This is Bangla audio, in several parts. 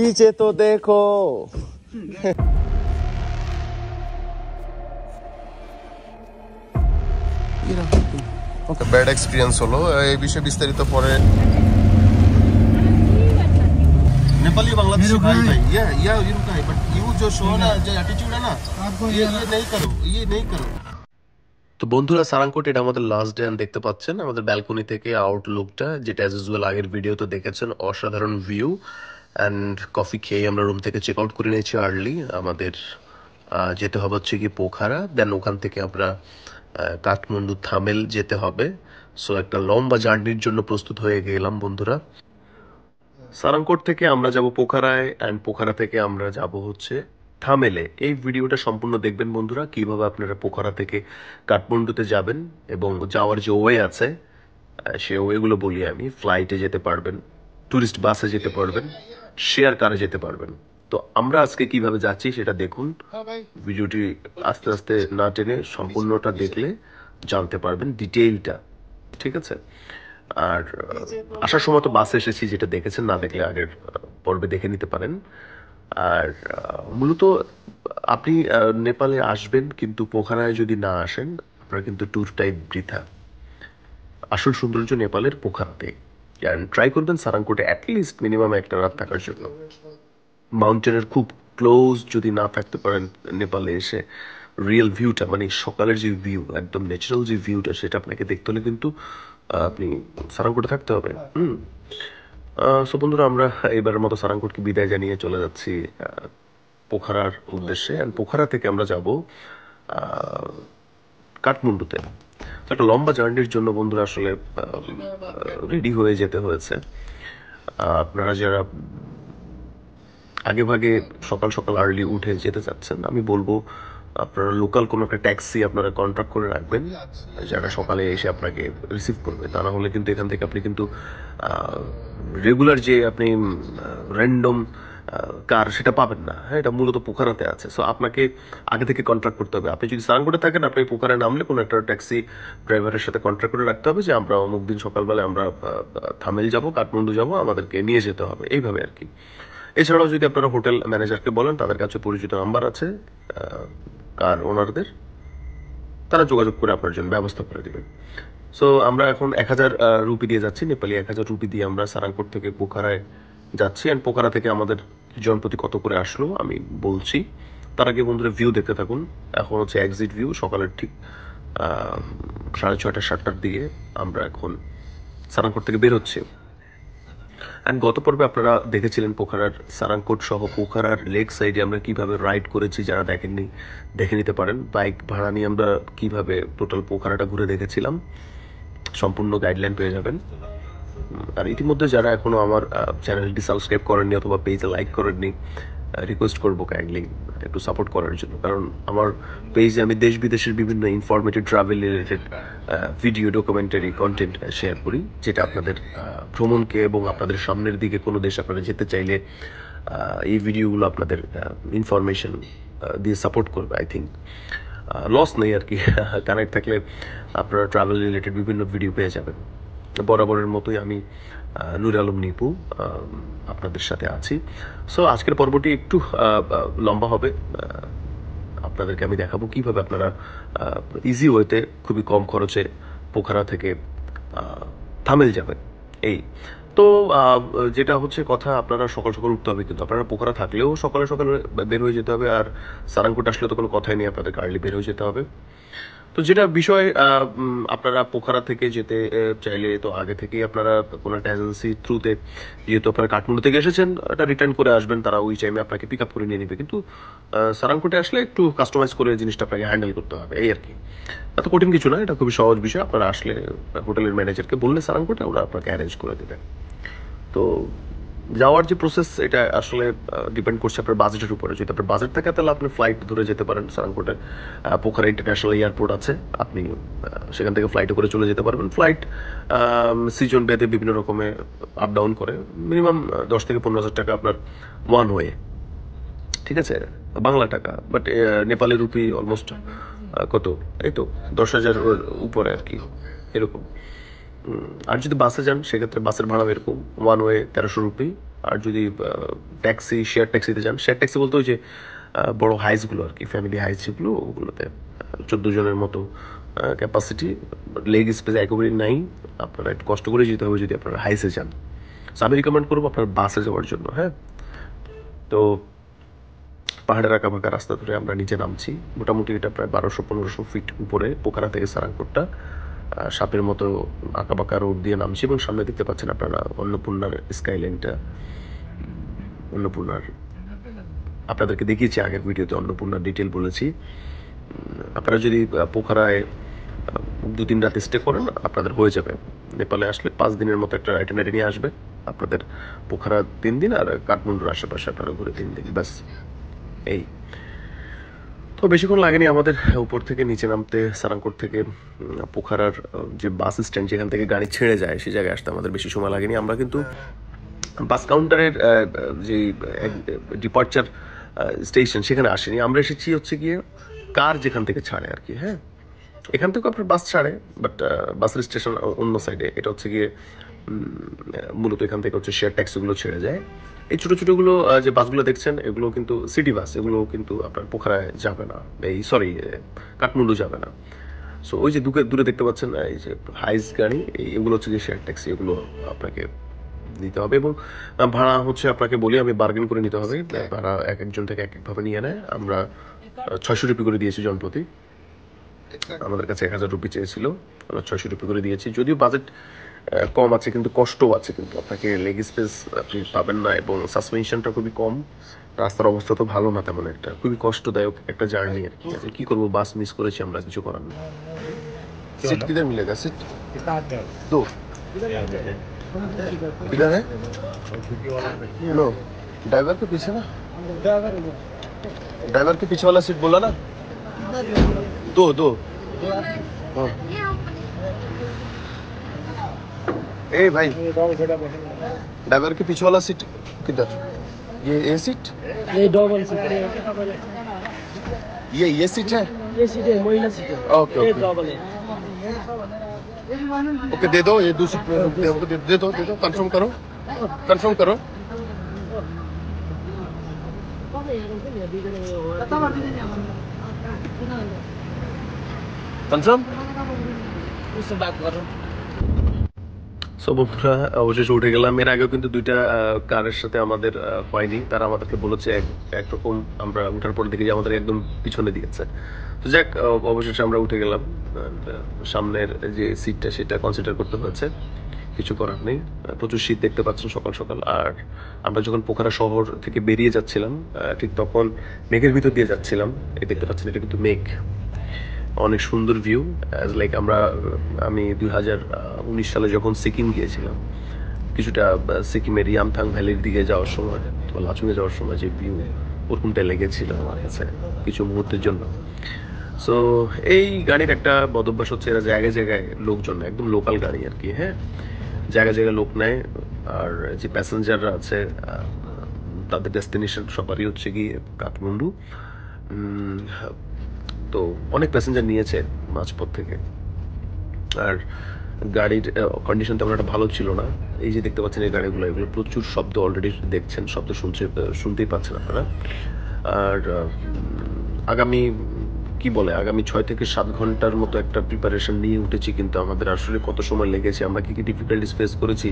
पीछे तो देखो। ব্যাড এক্সপিরিয়েন্স হলো, এই বিষয়ে বিস্তারিত পরে। नेपाली बांग्लादेशी भाई भाई ये इनका है, बट यू जो शो ना जो एटीट्यूड है ना, ये नहीं करो, ये नहीं करो। তো বন্ধুরা, সারাংকোট এটা আমাদের লাস্ট ডে, দেখতে পাচ্ছেন আমাদের ব্যালকনি থেকে আউটলুকটা, যেটা অ্যাজ ইউজুয়াল আগের ভিডিওতে দেখেছেন। অসাধারণ ভিউ অ্যান্ড কফি খেয়ে আমরা রুম থেকে চেক আউট করে নিয়েছি আর্লি। আমাদের যেতে হবে হচ্ছে কি পোখারা, দেন ওখান থেকে আমরা কাঠমান্ডু থামেল যেতে হবে। সো একটা লম্বা জার্নির জন্য প্রস্তুত হয়ে গেলাম বন্ধুরা। সারাংকোট থেকে আমরা যাব পোখারায়, অ্যান্ড পোখারা থেকে আমরা যাব হচ্ছে থামেলে। এই ভিডিওটা সম্পূর্ণ দেখবেন বন্ধুরা, কিভাবে আপনারা পোখারা থেকে কাঠমান্ডুতে যাবেন এবং যাওয়ার যে ওয়ে আছে সে ওয়েগুলো বলি আমি। ফ্লাইটে যেতে পারবেন, ট্যুরিস্ট বাসে যেতে পারবেন, শেয়ার কারে যেতে পারবেন। তো আমরা আজকে কিভাবে যাচ্ছি সেটা দেখুন। ভিডিওটি আস্তে আস্তে না টেনে সম্পূর্ণটা দেখলে জানতে পারবেন ডিটেইলটা, ঠিক আছে? আর আসার সময় তো বাসে এসেছি, যেটা দেখেছেন, না দেখলে আগের পর্বে দেখে নিতে পারেন। আর মূলত আপনি নেপালে আসবেন, কিন্তু পোখারায় যদি না আসেন আপনারা কিন্তু ট্যুরটাই বৃথা। আসল সৌন্দর্য নেপালের পোখারাতে। ট্রাই করবেন সারাংকোটে অ্যাটলিস্ট মিনিমাম একটা রাত থাকার জন্য। মাউন্টেনের খুব ক্লোজ যদি না থাকতে পারেন নেপালে এসে, রিয়েল ভিউটা মানে সকালের যে ভিউ, একদম ন্যাচারাল যে ভিউটা, সেটা আপনাকে দেখতে হলে কিন্তু আপনি সারাংকোটে থাকতে হবে। সো বন্ধুরা, আমরা এবারের মতো সারাংকোটকে বিদায় জানিয়ে চলে যাচ্ছি পোখারার উদ্দেশ্যে। অ্যান্ড পোখারা থেকে আমরা যাব কাঠমান্ডুতে। তো একটা লম্বা জার্নির জন্য বন্ধুরা আসলে রেডি হয়ে যেতে হয়েছে। আপনারা যারা আগে ভাগে সকাল সকাল আর্লি উঠে যেতে চাচ্ছেন, আমি বলবো আপনারা লোকাল কোনো একটা ট্যাক্সি আপনারা কন্ট্রাক্ট করে রাখবেন, যারা সকালে এসে আপনাকে রিসিভ করবে। তা না হলে কিন্তু এখান থেকে আপনি কিন্তু রেগুলার যে আপনি র্যান্ডম কার সেটা পাবেন না। হ্যাঁ, এটা মূলত পোখারাতে আছে। সো আপনাকে আগে থেকে কন্ট্রাক্ট করতে হবে। আপনি যদি সারাংকোটে থাকেন, আপনি পোখারায় নামলে কোনো একটা ট্যাক্সি ড্রাইভারের সাথে কন্ট্রাক্ট করে রাখতে হবে যে আমরা অমুক দিন সকালবেলা আমরা থামেল যাব, কাঠমান্ডু যাব, আমাদেরকে নিয়ে যেতে হবে, এইভাবে আর কি। এছাড়াও যদি আপনারা হোটেল ম্যানেজারকে বলেন, তাদের কাছে পরিচিত নাম্বার আছে কার ওনারদের, তারা যোগাযোগ করে আপনার জন্য ব্যবস্থা করে দেবেন। সো আমরা এখন 1000 রুপি দিয়ে যাচ্ছি, নেপালি 1000 রুপি দিয়ে আমরা সারাংকোট থেকে পোখারায় যাচ্ছি। অ্যান্ড পোখারা থেকে আমাদের জনপ্রতি কত করে আসলো আমি বলছি। তার আগে বন্ধুরা ভিউ দেখতে থাকুন। এখন হচ্ছে এক্সিট ভিউ, সকালের ঠিক 6:30 7টার দিকে আমরা এখন সারাংকোট থেকে বের হচ্ছি। অ্যান্ড গত পর্বে আপনারা দেখেছিলেন পোখারার সারাংকোট সহ পোখারার লেক সাইডে আমরা কিভাবে রাইড করেছি। যারা দেখেননি দেখে নিতে পারেন। বাইক ভাড়া নিয়ে আমরা কিভাবে টোটাল পোখারাটা ঘুরে দেখেছিলাম, সম্পূর্ণ গাইডলাইন পেয়ে যাবেন। আর ইতিমধ্যে যারা এখনো আমার চ্যানেলটি সাবস্ক্রাইব করেননি অথবা পেজে লাইক করেননি, রিকোয়েস্ট করবো কাইন্ডলি একটু সাপোর্ট করার জন্য। কারণ আমার পেজে আমি দেশ বিদেশের বিভিন্ন informative travel related video, documentary content share করি, যেটা আপনাদের ভ্রমণকে এবং আপনাদের সামনের দিকে কোনো দেশ আপনারা যেতে চাইলে এই ভিডিওগুলো আপনাদের ইনফরমেশন দিয়ে সাপোর্ট করবে। আই থিঙ্ক লস নেই আর কি। কানেক্ট থাকলে আপনারা ট্রাভেল রিলেটেড বিভিন্ন ভিডিও পেয়ে যাবেন। বরাবরের মতোই আমি নূর আলম নিপু আপনাদের সাথে আছি। সো আজকের পর্বটি একটু লম্বা হবে। আপনাদেরকে আমি দেখাবো কিভাবে আপনারা ইজি ওয়েতে খুবই কম খরচে পোখারা থেকে থামেল যাবেন। এই তো যেটা হচ্ছে কথা, আপনারা সকাল সকাল উঠতে হবে, কিন্তু আপনারা পোখারা থাকলেও সকালে সকালে বের হয়ে যেতে হবে। আর সারাংকোট আসলে তো কোনো কথাই নেই, আপনাদেরকে আর্লি বের হয়ে যেতে হবে। তো যেটা বিষয়, আপনারা পোখারা থেকে যেতে চাইলে তো আগে থেকেই আপনারা কোনো একটা এজেন্সি থ্রুতে, যেহেতু আপনারা কাঠমান্ডু থেকে এসেছেন, এটা রিটার্ন করে আসবেন, তারা ওই টাইমে আপনাকে পিক আপ করে নিয়ে নেবে। কিন্তু সারাংকোটে আসলে একটু কাস্টমাইজ করে জিনিসটা আপনাকে হ্যান্ডেল করতে হবে, এই আর কি। এত কঠিন কিছু না, এটা খুবই সহজ বিষয়। আপনারা আসলে হোটেলের ম্যানেজারকে বললে সারাংকোটে ওরা আপনাকে অ্যারেঞ্জ করে দেবে। তো যাওয়ার যে প্রসেস, এটা আসলে ডিপেন্ড করছে আপনার বাজেটের উপরে। যদি আপনার বাজেট থাকে তাহলে আপনি ফ্লাইট ধরে যেতে পারেন। সারাংকোটে পোখারা ইন্টারন্যাশনাল এয়ারপোর্ট আছে, আপনি সেখান থেকে ফ্লাইটে করে চলে যেতে পারবেন। ফ্লাইট সিজন ভেদে বিভিন্ন রকমে আপ ডাউন করে, মিনিমাম 10 থেকে 15,000 টাকা আপনার ওয়ান ওয়ে, ঠিক আছে, বাংলা টাকা। বাট নেপালি রুপি অলমোস্ট কত, এই তো 10,000 উপরে আর কি, এরকম। আর যদি বাসে যান সেক্ষেত্রে বাসের ভাড়া এরকম ওয়ান ওয়ে 1300 রুপি। আর যদি ট্যাক্সি শেয়ার ট্যাক্সিতে যান, শেয়ার ট্যাক্সি বলতে ওই যে বড় হাইসগুলো আর কি, ফ্যামিলি হাইস যেগুলো, ওগুলোতে 14 জনের মতো ক্যাপাসিটি, লেগ স্পেস একেবারেই নাই, আপনারা একটু কষ্ট করে যেতে হবে যদি আপনারা হাইসে যান। সো আমি রিকমেন্ড করবো আপনার বাসে যাওয়ার জন্য। হ্যাঁ, তো পাহাড়ের আঁকা বাঁকা রাস্তা ধরে আমরা নিচে নামছি। মোটামুটি এটা প্রায় 1200-1500 ফিট উপরে পোখারা থেকে সারাংকোটটা। সাপের মতো আঁকা বাঁকা রোড দিয়ে নামছি এবং সামনে দেখতে পাচ্ছেন আপনারা অন্নপূর্ণার স্কাইলাইনটা। অন্নপূর্ণার আপনাদেরকে দেখিয়েছি আগের ভিডিওতে, অন্নপূর্ণার ডিটেল বলেছি। আপনারা যদি পোখারায় 2-3 রাত স্টে করেন আপনাদের হয়ে যাবে। নেপালে আসলে 5 দিনের মতো একটা আইটিনারি নিয়ে আসবে আপনাদের। পোখারা 3 দিন আর কাঠমান্ডুর আশেপাশে আপনারা ঘুরে 3 দিন, ব্যাস। এই তো বেশিক্ষণ লাগেনি আমাদের উপর থেকে নিচে নামতে। সারাংকোট থেকে পোখারার যে বাস স্ট্যান্ড যেখান থেকে গাড়ি ছেড়ে যায় সেই জায়গায় আসতে আমাদের বেশি সময় লাগেনি। আমরা কিন্তু বাস কাউন্টারের যে ডিপার্চার স্টেশন সেখানে আসেনি, আমরা এসেছি হচ্ছে গিয়ে কার যেখান থেকে ছাড়ে আর কি। হ্যাঁ, এখান থেকে আপনার বাস ছাড়ে, বাট বাসের স্টেশন অন্য সাইডে। এটা হচ্ছে গিয়ে মূলত এখান থেকে হচ্ছে শেয়ার ট্যাক্সিগুলো ছেড়ে যায়। এই ছোটো ছোটোগুলো যে বাসগুলো দেখছেন এগুলো কিন্তু সিটি বাস, এগুলো কিন্তু আপনার পোখরায় যাবে না, এই সরি কাঠমান্ডু যাবে না। সো ওই যে দূরে দেখতে পাচ্ছেন এই যে হাইস গাড়ি, এগুলো হচ্ছে যে শেয়ার ট্যাক্সি, এগুলো আপনাকে নিতে হবে। এবং ভাড়া হচ্ছে আপনাকে বলি আমি, বার্গেন করে নিতে হবে। ভাড়া এক একজন থেকে এক একভাবে নিয়ে নেয়। আমরা 600 রুপি করে দিয়েছি জনপ্রতি। আমাদের কাছে 1000 রুপি চেয়েছিল, আমরা 600 রুপি করে দিয়েছি। যদিও বাজেট কম আছে কিন্তু কষ্টও আছে, কিন্তু আপনাকে লেগ স্পেস আপনি পাবেন না এবং সাসপেনশনটা খুবই কম। রাস্তার অবস্থা তো ভালো না তেমন একটা, খুবই কষ্টদায়ক একটা জার্নি আর কি। কি করবো, বাস মিস করেছি আমরা, কিছু করার নেই। सीट किधर मिलेगा? सीट दो किधर है? नो, ड्राइवर के पीछे ना, ड्राइवर के पीछे वाला सीट बोला ना, दो हाँ। ए भाई, ड्राइवर के पीछे वाला सीट किधर? ये सीट, ये डबल सीट है। ये सीट है, ये सीट है, महिला सीट है। ओके ये ओके डबल है। ओके, दे दो ये दूसरी, दे दो कंफर्म करो, कंफर्म करो। कंफर्म। उससे बात करो। সো বন্ধুরা অবশেষে উঠে গেলাম। এর আগেও কিন্তু দুইটা কারের সাথে আমাদের হয়নি, তারা আমাদেরকে বলেছে একরকম, আমরা উঠার পর দেখি যে আমাদের একদম পিছনে দিয়েছে। তো যাক, অবশেষে আমরা উঠে গেলাম। সামনের যে সিটটা সেটা কনসিডার করতে হয়েছে, কিছু করার নেই। প্রচুর শীত দেখতে পাচ্ছেন সকাল সকাল। আর আমরা যখন পোখারা শহর থেকে বেরিয়ে যাচ্ছিলাম ঠিক তখন মেঘের ভিতর দিয়ে যাচ্ছিলাম। এই দেখতে পাচ্ছেন এটা কিন্তু মেঘ, অনেক সুন্দর ভিউ। লাইক আমি 2019 সালে যখন সিকিম গিয়েছিলাম, কিছুটা সিকিমের ইয়ামথাং ভ্যালির দিকে যাওয়ার সময় অথবা লাচুংয়ে যাওয়ার সময় যে ভিউ, ওরকমটা লেগেছিল আমার কাছে কিছু মুহূর্তের জন্য। সো এই গাড়ির একটা বদভ্যাস হচ্ছে, এরা জায়গায় জায়গায় লোকজন, একদম লোকাল গাড়ি আর কি। হ্যাঁ, জায়গায় জায়গায় লোক নেয়। আর যে প্যাসেঞ্জাররা আছে তাদের ডেস্টিনেশন সবারই হচ্ছে গিয়ে কাঠমান্ডু। তো অনেক প্যাসেঞ্জার নিয়েছে মাঝপথ থেকে। আর গাড়ির কন্ডিশন তেমন একটা ভালো ছিল না। এই যে দেখতে পাচ্ছেন এই গাড়িগুলো, এগুলো প্রচুর শব্দ, অলরেডি দেখছেন শব্দ শুনতেই পাচ্ছেন আপনারা। আর আগামী আগামী 6 থেকে 7 ঘন্টার মতো একটা প্রিপারেশন নিয়ে উঠেছি, কিন্তু আমাদের আসলে কত সময় লেগেছে, আমরা কি কি ডিফিকাল্টিস ফেস করেছি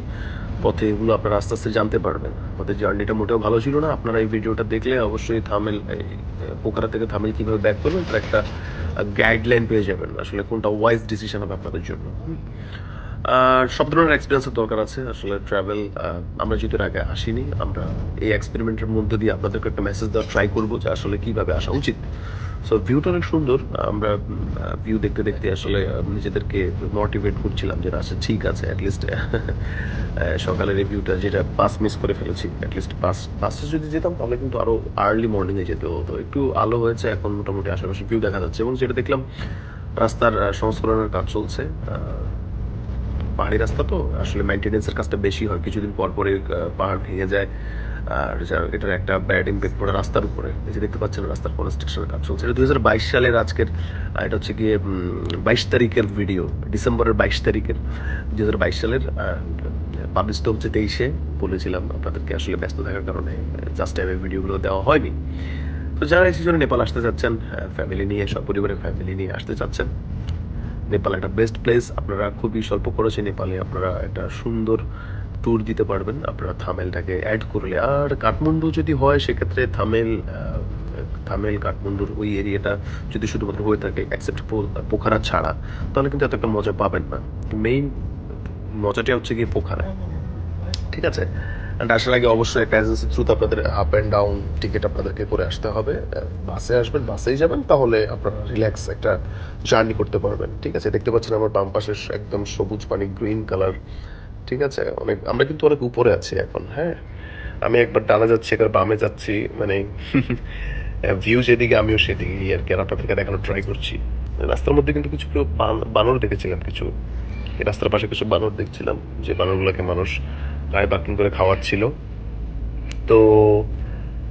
পথে, এগুলো আপনারা আস্তে আস্তে জানতে পারবেন। আমাদের জার্নিটা মোটেও ভালো ছিল না। আপনারা এই ভিডিওটা দেখলে অবশ্যই পোখারা থেকে থামেল কিভাবে ব্যাক করবেন তার একটা গাইডলাইন পেয়ে যাবেন, আসলে কোনটা ওয়াইজ ডিসিশন হবে আপনাদের জন্য। আর সব ধরনের এক্সপিরিয়েন্সের দরকার আছে আসলে ট্রাভেল। আমরা যেহেতু আগে আসিনি, আমরা এই এক্সপেরিমেন্টের মধ্যে দিয়ে আপনাদেরকে একটা মেসেজ দেওয়ার ট্রাই করবো যে আসলে কিভাবে আসা উচিত। সো ভিউটা অনেক সুন্দর। আমরা ভিউ দেখতে দেখতে আসলে নিজেদেরকে মোটিভেট করছিলাম যে আচ্ছা ঠিক আছে, অ্যাটলিস্ট সকালের এই ভিউটা, যেটা বাস মিস করে ফেলেছি, অ্যাটলিস্ট বাসে যদি যেতাম তাহলে কিন্তু আরো আর্লি মর্নিংয়ে যেতে হতো। একটু আলো হয়েছে এখন, মোটামুটি আশেপাশে ভিউ দেখা যাচ্ছে। এবং যেটা দেখলাম, রাস্তার সংস্করণের কাজ চলছে। পাহাড়ি রাস্তা তো আসলে মেইনটেনেন্সের কাজটা বেশি হয়, কিছুদিন পর পরে পাহাড় ভেঙে যায়, আর যার এটার একটা ব্যাড ইম্প্যাক্ট পড়ে রাস্তার উপরে। এই যে দেখতে পাচ্ছেন রাস্তার কনস্ট্রাকশনের কাজ চলছে। এটা 2022 সালের আজকের এটা হচ্ছে গিয়ে 22 তারিখের ভিডিও, ডিসেম্বরের 22 তারিখের 2022 সালের। পাবলিশ তো হচ্ছে 23-এ, বলেছিলাম আপনাদেরকে আসলে ব্যস্ত থাকার কারণে জাস্ট টাইমে ভিডিওগুলো দেওয়া হয়নি। তো যারা এই সিজনে নেপাল আসতে চাচ্ছেন, ফ্যামিলি নিয়ে, সব পরিবারের ফ্যামিলি নিয়ে আসতে চাচ্ছেন, নেপাল একটা বেস্ট প্লেস। আপনারা খুবই স্বল্প খরচে নেপালে আপনারা একটা সুন্দর ট্যুর দিতে পারবেন আপনারা থামেলটাকে অ্যাড করলে। আর কাঠমান্ডু যদি হয় সেক্ষেত্রে থামেল কাঠমান্ডুর ওই এরিয়াটা যদি শুধুমাত্র হয়ে থাকে অ্যাকসেপ্ট পোখারা ছাড়া, তাহলে কিন্তু এত একটা মজা পাবেন না। মেইন মজাটা হচ্ছে গিয়ে পোখারায়, ঠিক আছে। অ্যান্ড আসার আগে অবশ্যই একটা এজেন্সি থ্রুতে আপনাদের আপ অ্যান্ড ডাউন টিকিট আপনাদেরকে করে আসতে হবে। বাসে আসবেন, বাসেই যাবেন, তাহলে আপনারা রিল্যাক্স একটা জার্নি করতে পারবেন, ঠিক আছে। দেখতে পাচ্ছেন আমার বাম পাশে একদম সবুজ পানি, গ্রিন কালার, ঠিক আছে। আমরা কিন্তু অনেক উপরে আছি এখন, হ্যাঁ। আমি একবার ডানা যাচ্ছি, একবার বামে যাচ্ছি, মানে ভিউ যেদিকে আমিও সেদিকে আর কি। আর আপনাদেরকে দেখানোর ট্রাই করছি। রাস্তার মধ্যে কিন্তু কিছু কেউ বানর দেখেছিলাম, কিছু রাস্তার পাশে কিছু বানর দেখছিলাম, যে বানরগুলোকে মানুষ গায়ে পার্কিং করে খাওয়াচ্ছিল। তো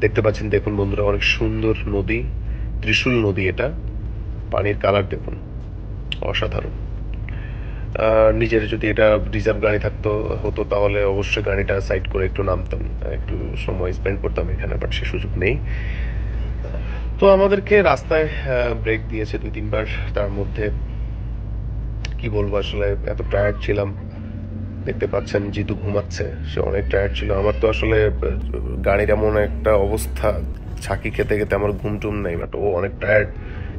দেখতে পাচ্ছেন, দেখুন বন্ধুরা, অনেক সুন্দর নদী, ত্রিশূল নদী এটা। পানির কালার দেখুন, অসাধারণ। নিজের যদি এটা রিজার্ভ গাড়ি থাকতো হতো, তাহলে অবশ্যই গাড়িটা সাইড করে একটু নামতাম, একটু সময় স্পেন্ড করতাম এখানে, বাট সে সুযোগ নেই। তো আমাদেরকে রাস্তায় ব্রেক দিয়েছে 2-3 বার। তার মধ্যে কি বলবো, আসলে এত টায়ার্ড ছিলাম। দেখতে পাচ্ছেন জিতু ঘুমাচ্ছে, সে অনেক টায়ার্ড ছিল। আমার তো আসলে গাড়ির এমন একটা অবস্থা, ছাকি খেতে খেতে আমার ঘুম টুম নেই, বাট ও অনেক টায়ার্ড,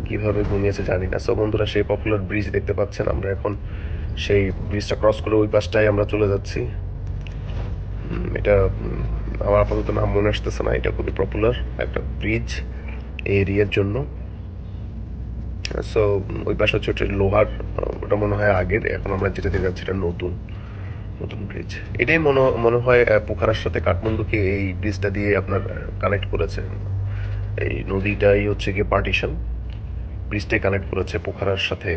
কিভাবে ঘুমিয়েছে জানি না। সো বন্ধুরা, সেই পপুলার ব্রিজ দেখতে পাচ্ছেন, আমরা এখন সেই ব্রিজটা ক্রস করে ওই পাশটায় আমরা চলে যাচ্ছি। এটা আমার আপাতত নাম মনে আসতেছে না। এটা খুবই পপুলার একটা ব্রিজ এই এরিয়ার জন্য। সো ওই পাশে হচ্ছে ওটা লোহার, ওটা মনে হয় আগের, এখন আমরা যেটা দিয়ে যাচ্ছি এটা নতুন নতুন ব্রিজ। এটাই মনে মনে হয় পোখারার সাথে কাঠমান্ডুকে এই ব্রিজটা দিয়ে আপনার কানেক্ট করেছে। এই নদীটাই হচ্ছে গিয়ে পার্টিশন, ব্রিজটাই কানেক্ট করেছে পোখারার সাথে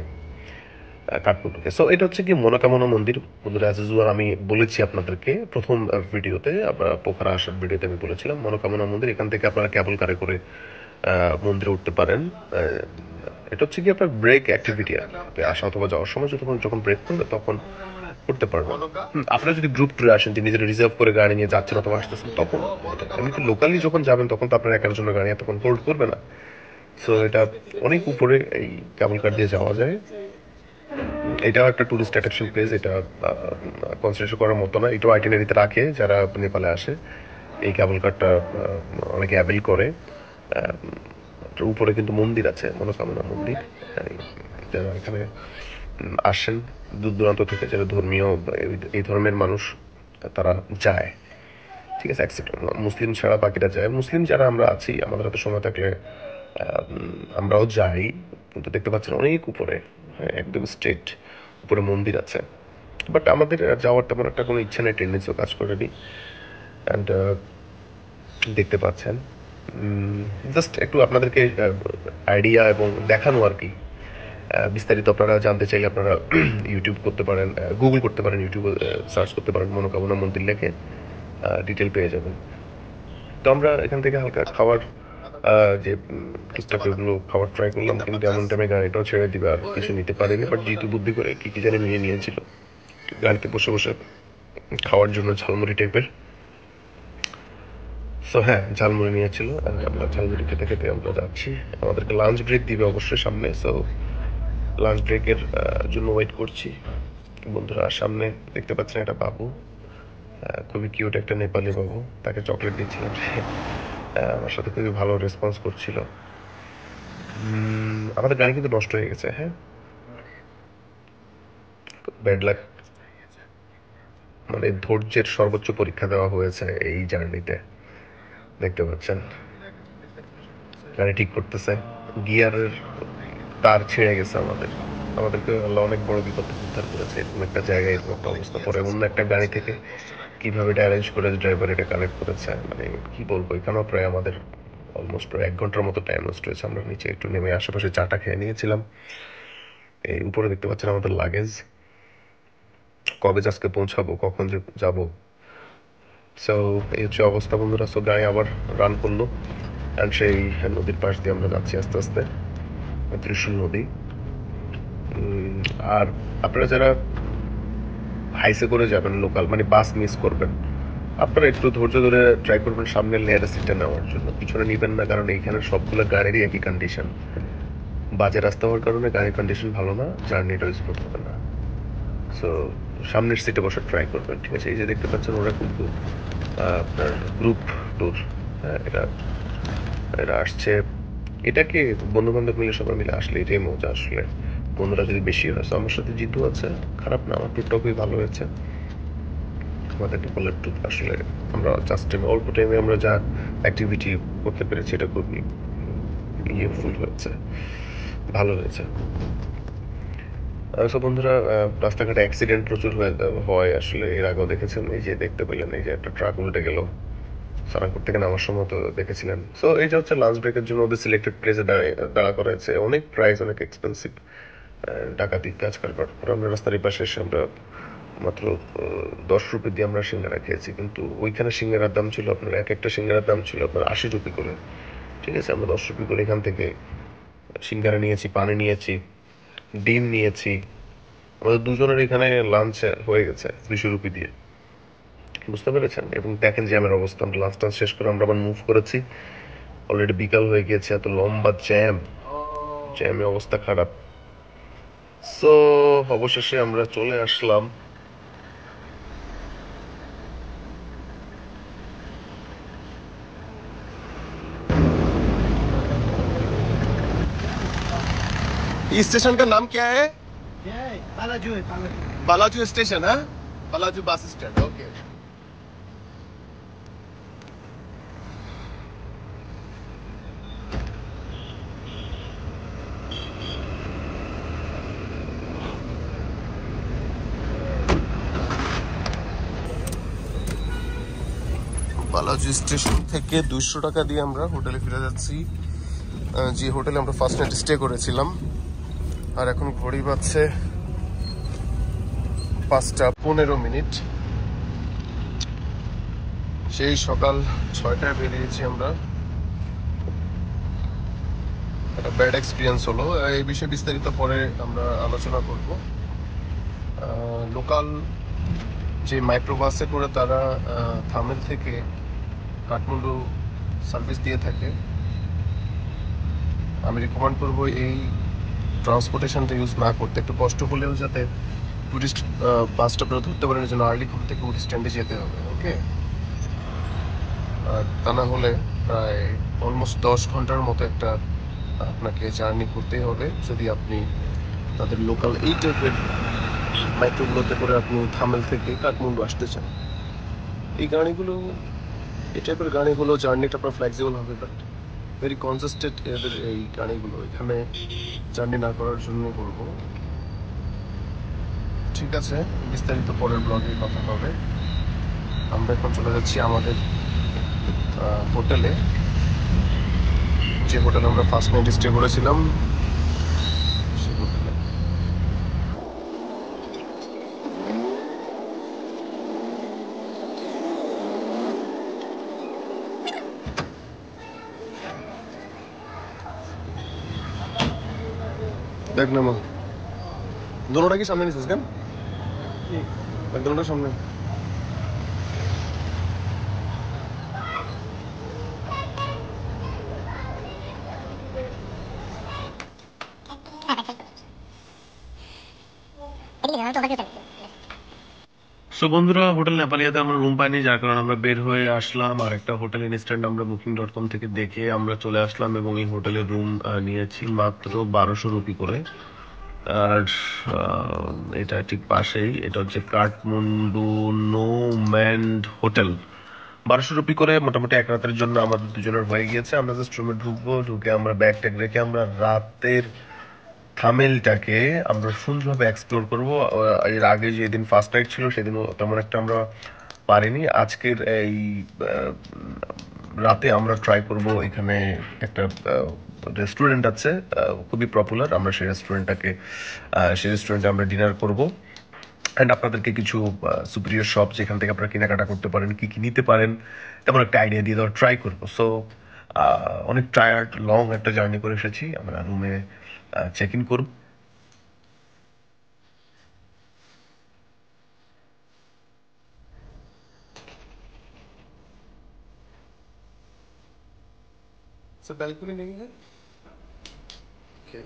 কাঠমান্ডুকে। সো এটা হচ্ছে কি মনোকামনা মন্দির বন্ধুরা। অ্যাজ ইউজুয়াল আমি বলেছি আপনাদেরকে প্রথম ভিডিওতে, আপনারা পোখারা আসার ভিডিওতে আমি বলেছিলাম মনোকামনা মন্দির। এখান থেকে আপনারা কেবল কারে করে মন্দিরে উঠতে পারেন। এটা হচ্ছে কি আপনার ব্রেক অ্যাক্টিভিটি আর কি। আসা অথবা যাওয়ার সময় যখন যখন ব্রেক করবে তখন করতে পারবেন। আপনারা যদি গ্রুপ ট্যুরে আসেন, যে নিজেরা রিজার্ভ করে গাড়ি নিয়ে যাচ্ছেন অথবা আসতেছেন, তখন এমনিতে লোকালি যখন যাবেন তখন তো আপনার একার জন্য গাড়ি এতক্ষণ হোল্ড করবে না। সো এটা অনেক উপরে এই কেবল কার দিয়ে যাওয়া যায়। এটাও একটা টুরিস্ট অ্যাট্রাকশন প্লেস। এটা কনসিডার করার মতো না। এটাও আইটিনারিতে রাখে যারা নেপালে আসে। এই কেবল কারটা অনেকে অ্যাভেল করে। উপরে কিন্তু মন্দির আছে, মনোকামনা মন্দির। যারা এখানে আসেন দূর দূরান্ত থেকে, যারা ধর্মীয় এই ধর্মের মানুষ, তারা যায়, ঠিক আছে। অ্যাকসেপ্ট মুসলিম ছাড়া বাকিরা যায়। মুসলিম যারা আমরা আছি, আমাদের হাতে সময় থাকলে আমরাও যাই। কিন্তু দেখতে পাচ্ছেন অনেক উপরে, হ্যাঁ, একদম স্ট্রেট উপরে মন্দির আছে। বাট আমাদের যাওয়ার তেমন একটা কোনো ইচ্ছা নেই, টেন্ডেন্সিও কাজ করেনি। অ্যান্ড দেখতে পাচ্ছেন জাস্ট একটু আপনাদেরকে আইডিয়া এবং দেখানো আর কি। বিস্তারিত আপনারা জানতে চাইলে আপনারা ইউটিউব করতে পারেন, গুগল করতে পারেন, ইউটিউবে সার্চ করতে পারেন মনোকামনা মন্দির লেখে, ডিটেল পেয়ে যাবেন। তো আমরা এখান থেকে হালকা খাবার, যে টুকটাক এগুলো খাবার ট্রাই করলাম, কিন্তু এমন টাইমে গাড়িটাও ছেড়ে দিবে, আর কিছু নিতে পারিনি। বাট যেহেতু বুদ্ধি করে কি কি জানি নিয়ে নিয়েছিল গাড়িতে বসে বসে খাওয়ার জন্য, ঝালমুড়ি টাইপের। সো হ্যাঁ, ঝালমুড়ি নিয়েছিল, আমরা ঝালমুড়ি খেতে খেতে আমরা যাচ্ছি। আমাদেরকে লাঞ্চ ব্রেক দিবে অবশ্যই সামনে। সো লাঞ্চ ব্রেকের জন্য ওয়েট করছি বন্ধুরা। সামনে দেখতে পাচ্ছেন একটা বাবু, খুবই কিউট একটা নেপালি বাবু। তাকে চকলেট দিচ্ছিলাম, সে আমার সাথে খুবই ভালো রেসপন্স করছিল। আমাদের গাড়ি কিন্তু নষ্ট হয়ে গেছে, হ্যাঁ, ব্যাড লাক। মানে ধৈর্যের সর্বোচ্চ পরীক্ষা দেওয়া হয়েছে এই জার্নিতে। দেখতে পাচ্ছেন গাড়ি ঠিক করতেছে, গিয়ারের তার ছিঁড়ে গেছে আমাদেরকে আল্লাহ অনেক বড় বিপদ থেকে উদ্ধার করেছে। এরকম একটা জায়গায় এরকম একটা অবস্থা, পরে অন্য একটা গাড়ি থেকে কিভাবে এটা অ্যারেঞ্জ করে ড্রাইভার এটা কানেক্ট করেছে, মানে কি বলবো। এখানেও প্রায় আমাদের অলমোস্ট প্রায় 1 ঘন্টার মতো টাইম ওয়েস্ট হয়েছে। আমরা নিচে একটু নেমে আশেপাশে চাটা খেয়ে নিয়েছিলাম। এই উপরে দেখতে পাচ্ছেন আমাদের লাগেজ। কবে আজকে পৌঁছাবো, কখন যে যাবো সো এই হচ্ছে অবস্থা বন্ধুরা। সো গাড়ি আবার রান করলো অ্যান্ড সেই নদীর পাশ দিয়ে আমরা যাচ্ছি আস্তে আস্তে, ত্রিশূল নদী। আর আপনারা যারা হাইসে করে যাবেন, লোকাল মানে বাস মিস করবেন, আপনারা একটু ধৈর্য ধরে ট্রাই করবেন সামনের লেয়ারের সিটটা নেওয়ার জন্য। পিছনে নিবেন না, কারণ এইখানে সবগুলো গাড়িরই একই কন্ডিশন। বাজে রাস্তা হওয়ার কারণে গাড়ির কন্ডিশন ভালো না, জার্নিটা স্মুথ হবে না। সো সামনের সিটে বসে ট্রাই করবেন, ঠিক আছে? এই যে দেখতে পাচ্ছেন ওরা কিন্তু আপনার গ্রুপ ট্যুর, হ্যাঁ, এটা এটা আসছে। এটাকে বন্ধু বান্ধব মিলে সবাই মিলে আসলে এটাই মজা। আসলে বন্ধুরা যদি বেশি হয়, তো আমার সাথে জিতু আছে, খারাপ না, আমার ট্যুরটাও খুবই ভালো হয়েছে। আমাদের নেপালের ট্যুর আসলে আমরা জাস্ট অল্প টাইমে আমরা যা অ্যাক্টিভিটি করতে পেরেছি, এটা খুবই ইয়েফুল হয়েছে, ভালো হয়েছে। সব বন্ধুরা, রাস্তাঘাটে অ্যাক্সিডেন্ট প্রচুর হয় আসলে। এর আগেও দেখেছেন, এই যে দেখতে পেলেন এই যে একটা ট্রাক উল্টে গেল সারানপুর থেকে নামার সময়, তো দেখেছিলেন। সো এটা হচ্ছে লাঞ্চ ব্রেকের জন্য ওদের সিলেক্টেড প্লেসে দাঁড়া করা হয়েছে। অনেক প্রাইস, অনেক এক্সপেন্সিভ, ডাকাতি কাজ কারবার। আমরা রাস্তার এই পাশে এসে আমরা মাত্র 10 রুপি দিয়ে আমরা সিঙ্গারা খেয়েছি, কিন্তু ওইখানে সিঙ্গারার দাম ছিল আপনার, এক একটা সিঙ্গারার দাম ছিল আপনার 80 রুপি করে, ঠিক আছে? আমরা 10 রুপি করে এখান থেকে সিঙ্গারা নিয়েছি, পানি নিয়েছি, ডিম নিয়েছি। আমাদের দুজনের এখানে লাঞ্চ হয়ে গেছে 200 রুপি দিয়ে, বুঝতে পেরেছেন? এবং দেখেন জ্যামের অবস্থা। আমরা লাঞ্চ টাঞ্চ শেষ করে আমরা আবার মুভ করেছি, অলরেডি বিকাল হয়ে গিয়েছে। এত লম্বা জ্যাম, জ্যামে অবস্থা খারাপ। সো অবশেষে আমরা চলে আসলাম इस स्टेशन का नाम क्या है? पालाजु है, पालाजु। बालाजू स्टेशन है, Balaju bus stand. Okay, বালাজু station থেকে 200 টাকা দিয়ে আমরা হোটেলে ফিরে যাচ্ছি, যে হোটেলে আমরা ফার্স্ট নাইট স্টে করেছিলাম। আর এখন ঘড়ি বাজছে 5টা 15 মিনিট। সেই সকাল 6টায় বেরিয়েছি আমরা। একটা ব্যাড এক্সপিরিয়েন্স হলো, এই বিষয়ে বিস্তারিত পরে আমরা আলোচনা করব। লোকাল যে মাইক্রোবাসে করে তারা থামেল থেকে কাঠমান্ডু সার্ভিস দিয়ে থাকে, আমি রিকমেন্ড করবো এই ট্রান্সপোর্টেশনটা ইউজ না করতে। একটু কষ্ট হলেও যাতে টুরিস্ট বাসটা আপনারা ধরতে পারেন, যেন আর্লি ঘুম থেকে উঠে স্ট্যান্ডে যেতে হবে, ওকে? আর তা না হলে প্রায় অলমোস্ট 10 ঘন্টার মতো একটা আপনাকে জার্নি করতেই হবে, যদি আপনি তাদের লোকাল এই টাইপের মাইক্রোগুলোতে করে আপনি থামেল থেকে কাঠমান্ডু আসতে চান। এই গাড়িগুলো, এই টাইপের গাড়িগুলো জার্নিটা আপনার ফ্লেক্সিবল হবে, বাট ভেরি কনজেস্টেড এদের এই গাড়িগুলো। এখানে জার্নি না করার জন্য বলবো। ঠিক আছে, বিস্তারিত পরের ব্লগে কথা হবে। আমরা এখন চলে যাচ্ছি আমাদের হোটেলে, যে হোটেলে আমরা ফার্স্ট নাইট স্টে করেছিলাম সেই হোটেলে। দেখ না মা, দোনোটা কি সামনে নিছিস কেন? দোনোটা সামনে। সো বন্ধুরা, হোটেল নেপালিয়াতে আমরা রুম পাইনি, যার কারণে আমরা বের হয়ে আসলাম। আর একটা হোটেল ইনস্ট্যান্ট আমরা booking.com থেকে দেখে আমরা চলে আসলাম, এবং এই হোটেলের রুম নিয়েছি মাত্র 1200 রুপি করে। আর এটা ঠিক পাশেই, এটা হচ্ছে কাঠমান্ডু নোম্যান্ড হোটেল। 1200 রুপি করে মোটামুটি এক রাতের জন্য আমাদের দুজনের হয়ে গিয়েছে। আমরা জাস্ট রুমে ঢুকবো, ঢুকে আমরা ব্যাগ ট্যাগ রেখে আমরা রাতের থামেলটাকে আমরা সুন্দরভাবে এক্সপ্লোর করব। এর আগে যেদিন ফার্স্ট নাইট ছিল সেদিন তেমন একটা আমরা পারিনি। আজকের এই রাতে আমরা ট্রাই করব। এখানে একটা রেস্টুরেন্ট আছে, খুবই পপুলার। আমরা সেই রেস্টুরেন্টে আমরা ডিনার করব। অ্যান্ড আপনাদেরকে কিছু সুপিরিয়র শপ যেখান থেকে আপনারা কেনাকাটা করতে পারেন, কী কী নিতে পারেন তেমন একটা আইডিয়া দিয়ে দেওয়ার ট্রাই করবো। সো অনেক টায়ার্ড, লং একটা জার্নি করে এসেছি, আমরা রুমে চেক ইন করব। सर बैल्कनी नहीं है? Okay.